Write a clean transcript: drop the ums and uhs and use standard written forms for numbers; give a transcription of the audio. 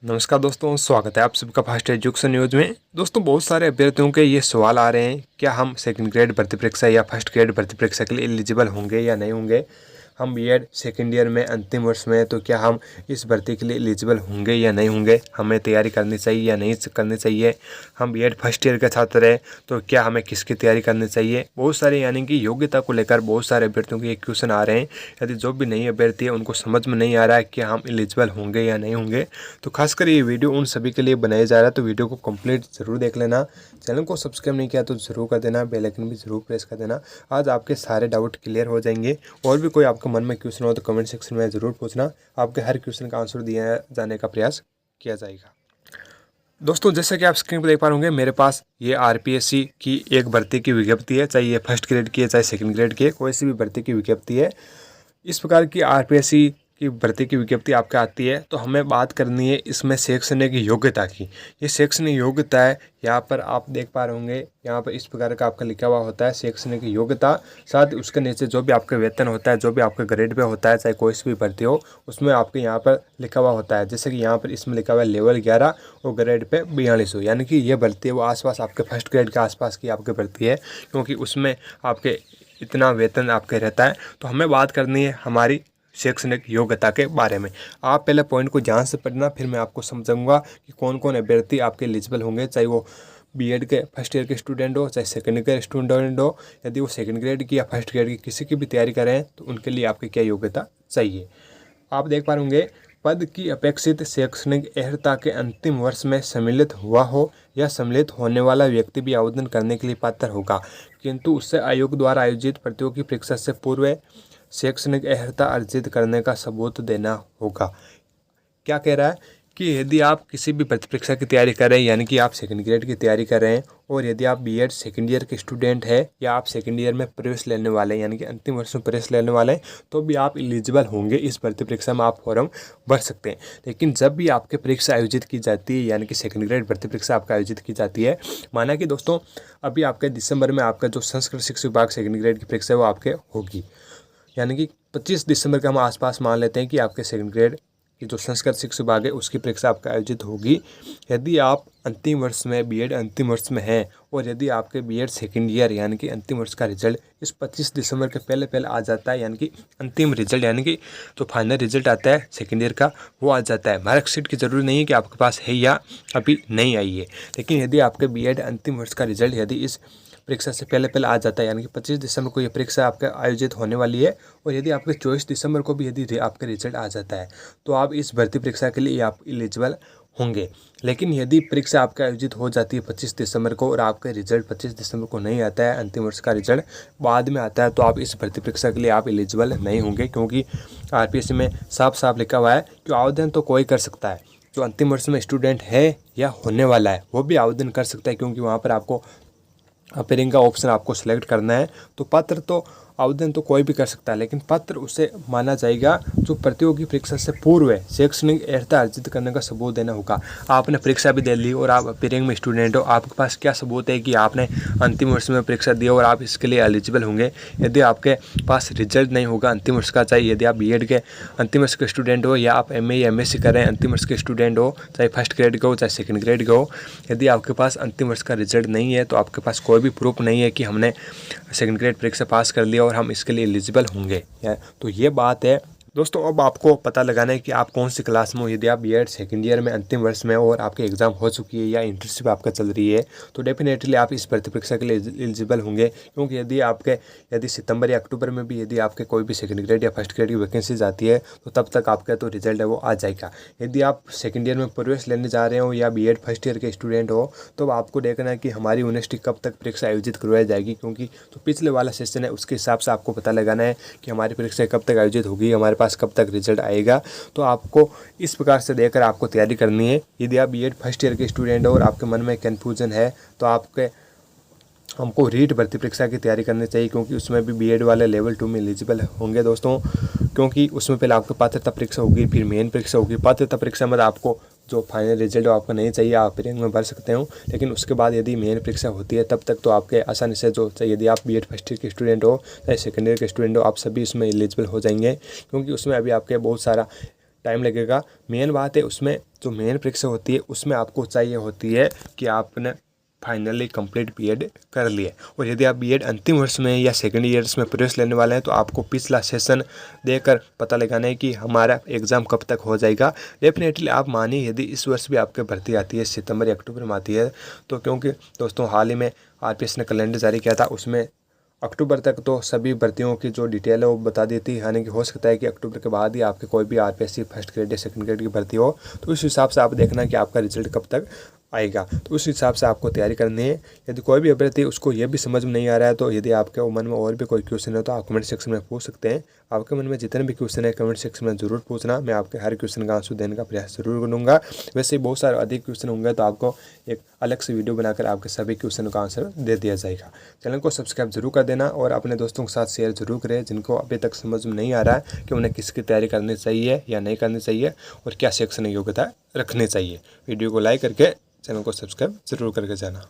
नमस्कार दोस्तों, स्वागत है आप सबका फास्ट एजुकेशन न्यूज़ में। दोस्तों, बहुत सारे अभ्यर्थियों के ये सवाल आ रहे हैं, क्या हम सेकंड ग्रेड भर्ती परीक्षा या फर्स्ट ग्रेड भर्ती परीक्षा के लिए एलिजिबल होंगे या नहीं होंगे। हम बीएड सेकेंड ईयर में अंतिम वर्ष में, तो क्या हम इस भर्ती के लिए एलिजिबल होंगे या नहीं होंगे, हमें तैयारी करनी चाहिए या नहीं करनी चाहिए। हम बीएड फर्स्ट ईयर के छात्र हैं, तो क्या हमें किसकी तैयारी करनी चाहिए। बहुत सारे यानी कि योग्यता को लेकर बहुत सारे अभ्यर्थियों के क्वेश्चन आ रहे हैं। यदि जो भी नई अभ्यर्थी है उनको समझ में नहीं आ रहा है कि हम एलिजिबल होंगे या नहीं होंगे, तो खासकर ये वीडियो उन सभी के लिए बनाया जा रहा है। तो वीडियो को कंप्लीट जरूर देख लेना। चैनल को सब्सक्राइब नहीं किया तो जरूर कर देना, बेल आइकन भी जरूर प्रेस कर देना। आज आपके सारे डाउट क्लियर हो जाएंगे। और भी कोई आपके मन में क्वेश्चन हो तो कमेंट सेक्शन में ज़रूर पूछना। आपके हर क्वेश्चन का आंसर दिया जाने का प्रयास किया जाएगा। दोस्तों, जैसे कि आप स्क्रीन पर देख पा होंगे, मेरे पास ये आरपीएससी की एक भर्ती की विज्ञप्ति है। चाहे ये फर्स्ट ग्रेड की है, चाहे सेकंड ग्रेड की है, कोई सी भी भर्ती की विज्ञप्ति है। इस प्रकार की आरपीएससी की भर्ती की विज्ञप्ति आपके आती है, तो हमें बात करनी है इसमें शैक्षणिक योग्यता की। ये शैक्षणिक योग्यता है, यहाँ पर आप देख पा रहे होंगे, यहाँ पर इस प्रकार का आपका लिखा हुआ होता है शैक्षणिक योग्यता। साथ ही उसके नीचे जो भी आपका वेतन होता है, जो भी आपके ग्रेड पे होता है, चाहे कोई सी भी भर्ती हो, उसमें आपके यहाँ पर लिखा हुआ होता है। जैसे कि यहाँ पर इसमें लिखा हुआ है लेवल 11 और ग्रेड पे 4200, यानी कि ये भर्ती है वो आसपास आपके फर्स्ट ग्रेड के आसपास की आपकी भर्ती है, क्योंकि उसमें आपके इतना वेतन आपके रहता है। तो हमें बात करनी है हमारी शैक्षणिक योग्यता के बारे में। आप पहले पॉइंट को ध्यान से पढ़ना, फिर मैं आपको समझाऊंगा कि कौन कौन अभ्यर्थी आपके एलिजिबल होंगे, चाहे वो बीएड के फर्स्ट ईयर के स्टूडेंट हो, चाहे सेकंड ईयर के स्टूडेंट हो। यदि वो सेकंड ग्रेड की या फर्स्ट ग्रेड की किसी की भी तैयारी करें, तो उनके लिए आपकी क्या योग्यता चाहिए। आप देख पा होंगे, पद की अपेक्षित शैक्षणिक अर्हता के अंतिम वर्ष में सम्मिलित हुआ हो या सम्मिलित होने वाला व्यक्ति भी आवेदन करने के लिए पात्र होगा, किंतु उससे आयोग द्वारा आयोजित प्रतियोगी परीक्षा से पूर्व शैक्षणिक अर्हता अर्जित करने का सबूत देना होगा। क्या कह रहा है कि यदि आप किसी भी भर्ती परीक्षा की तैयारी कर रहे हैं, यानी कि आप सेकंड ग्रेड की तैयारी कर रहे हैं, और यदि आप बीएड सेकंड ईयर के स्टूडेंट हैं या आप सेकंड ईयर में प्रवेश लेने वाले हैं, यानी कि अंतिम वर्ष में प्रवेश लेने वाले हैं, तो भी आप एलिजिबल होंगे। इस भर्ती परीक्षा में आप फॉर्म भर सकते हैं। लेकिन जब भी आपकी परीक्षा आयोजित की जाती है, यानी कि सेकंड ग्रेड भर्ती परीक्षा आपका आयोजित की जाती है, माना कि दोस्तों अभी आपके दिसंबर में आपका जो संस्कृत शिक्षा विभाग सेकंड ग्रेड की परीक्षा है वो आपके होगी, यानी कि 25 दिसंबर का हम आसपास मान लेते हैं कि आपके सेकंड ग्रेड की जो संस्कृत शिक्षा विभाग है उसकी परीक्षा आपका आयोजित होगी। यदि आप अंतिम वर्ष में बीएड अंतिम वर्ष में हैं, और यदि आपके बीएड सेकंड ईयर यानी कि अंतिम वर्ष का रिजल्ट इस 25 दिसंबर के पहले आ जाता है, यानी कि अंतिम रिजल्ट यानी कि जो फाइनल रिजल्ट आता है सेकंड ईयर का वो आ जाता है। मार्कशीट की ज़रूरी नहीं है कि आपके पास है या अभी नहीं आई है। लेकिन यदि आपके बीएड अंतिम वर्ष का रिजल्ट यदि इस परीक्षा से पहले आ जाता है, यानी कि 25 दिसंबर को ये परीक्षा आपका आयोजित होने वाली है, और यदि आपके 24 दिसंबर को भी यदि आपका रिजल्ट आ जाता है, तो आप इस भर्ती परीक्षा के लिए आप एलिजिबल होंगे। लेकिन यदि परीक्षा आपका आयोजित हो जाती है 25 दिसंबर को और आपका रिजल्ट 25 दिसंबर को नहीं आता है, अंतिम वर्ष का रिजल्ट बाद में आता है, तो आप इस भर्ती परीक्षा के लिए आप एलिजिबल नहीं होंगे। क्योंकि आरपीएससी में साफ साफ लिखा हुआ है कि आवेदन तो कोई कर सकता है, जो अंतिम वर्ष में स्टूडेंट है या होने वाला है वो भी आवेदन कर सकता है, क्योंकि वहाँ पर आपको अपेयरिंग का ऑप्शन आपको सेलेक्ट करना है। तो पात्र तो आवेदन तो कोई भी कर सकता है, लेकिन पात्र उसे माना जाएगा जो प्रतियोगी परीक्षा से पूर्व शैक्षणिक अर्हता अर्जित करने का सबूत देना होगा। आपने परीक्षा भी दे ली और आप अपेयरिंग में स्टूडेंट हो, आपके पास क्या सबूत है कि आपने अंतिम वर्ष में परीक्षा दी और आप इसके लिए एलिजिबल होंगे। यदि आपके पास रिजल्ट नहीं होगा अंतिम वर्ष का, चाहे यदि आप बीएड के अंतिम वर्ष के स्टूडेंट हो या आप एमए या एमएससी कर रहे हैं अंतिम वर्ष के स्टूडेंट हो, चाहे फर्स्ट ग्रेड का हो चाहे सेकंड ग्रेड का हो, यदि आपके पास अंतिम वर्ष का रिजल्ट नहीं है, तो आपके पास कोई भी प्रूफ नहीं है कि हमने सेकंड ग्रेड परीक्षा पास कर लिया और हम इसके लिए एलिजिबल होंगे। तो ये बात है दोस्तों। अब आपको पता लगाना है कि आप कौन सी क्लास में हो। यदि आप बीएड सेकंड ईयर में अंतिम वर्ष में और आपके एग्जाम हो चुकी है या इंटर्नशिप आपका चल रही है, तो डेफिनेटली आप इस भर्ती परीक्षा के लिए एलिजिबल होंगे। क्योंकि यदि सितंबर या अक्टूबर में भी यदि आपके कोई भी सेकंड ग्रेड या फर्स्ट ग्रेड की वैकेंसी आती है, तो तब तक आपका तो रिजल्ट है वो आ जाएगा। यदि आप सेकेंड ईयर में प्रवेश लेने जा रहे हो या बीएड फर्स्ट ईयर के स्टूडेंट हो, तो आपको देखना है कि हमारी यूनिवर्सिटी कब तक परीक्षा आयोजित करवाई जाएगी। क्योंकि जो पिछले वाला सेशन है उसके हिसाब से आपको पता लगाना है कि हमारी परीक्षा कब तक आयोजित होगी, हमारे पास कब तक रिजल्ट आएगा। तो आपको इस प्रकार से देखकर आपको तैयारी करनी है। यदि आप बीएड फर्स्ट ईयर के स्टूडेंट हो और आपके मन में कन्फ्यूजन है, तो हमको रीट भर्ती परीक्षा की तैयारी करनी चाहिए, क्योंकि उसमें भी बीएड वाले लेवल 2 में एलिजिबल होंगे दोस्तों। क्योंकि उसमें पहले आपको पात्रता परीक्षा होगी, फिर मेन परीक्षा होगी। पात्रता परीक्षा में आपको जो फाइनल रिजल्ट आपको नहीं चाहिए, आप रैंक में भर सकते हो, लेकिन उसके बाद यदि मेन परीक्षा होती है तब तक तो आपके आसानी से जो चाहिए, यदि आप बीएड फर्स्ट ईयर के स्टूडेंट हो चाहे सेकेंड ईयर के स्टूडेंट हो, आप सभी उसमें एलिजिबल हो जाएंगे। क्योंकि उसमें अभी आपके बहुत सारा टाइम लगेगा। मेन बात है उसमें जो मेन परीक्षा होती है उसमें आपको चाहिए होती है कि आपने फाइनली कंप्लीट बीएड कर लिए। और यदि आप बीएड अंतिम वर्ष में या सेकंड ईयर्स में प्रवेश लेने वाले हैं तो आपको पिछला सेशन देकर पता लगाना है कि हमारा एग्ज़ाम कब तक हो जाएगा। डेफिनेटली आप मानिए यदि इस वर्ष भी आपके भर्ती आती है सितंबर या अक्टूबर में आती है तो, क्योंकि दोस्तों हाल ही में आरपीएस ने कैलेंडर जारी किया था, उसमें अक्टूबर तक तो सभी भर्तियों की जो डिटेल है वो बता दी थी। यानी कि हो सकता है कि अक्टूबर के बाद ही आपके कोई भी आरपीएससी फर्स्ट ग्रेड या सेकंड ग्रेड की भर्ती हो, तो उस हिसाब से आप देखना कि आपका रिजल्ट कब तक आएगा, तो उस हिसाब से आपको तैयारी करनी है। यदि कोई भी अभ्यर्थी उसको ये भी समझ में नहीं आ रहा है तो यदि आपके मन में और भी कोई क्वेश्चन है तो आप कमेंट सेक्शन में पूछ सकते हैं। आपके मन में जितने भी क्वेश्चन है कमेंट सेक्शन में ज़रूर पूछना, मैं आपके हर क्वेश्चन का आंसर देने का प्रयास जरूर करूँगा। वैसे ही बहुत सारे अधिक क्वेश्चन होंगे तो आपको एक अलग से वीडियो बनाकर आपके सभी क्वेश्चन का आंसर दे दिया जाएगा। चैनल को सब्सक्राइब जरूर कर देना और अपने दोस्तों के साथ शेयर जरूर करें जिनको अभी तक समझ में नहीं आ रहा है कि उन्हें किसकी तैयारी करनी चाहिए या नहीं करनी चाहिए और क्या शैक्षणिक योग्यता रखनी चाहिए। वीडियो को लाइक करके चैनल को सब्सक्राइब जरूर करके जाना।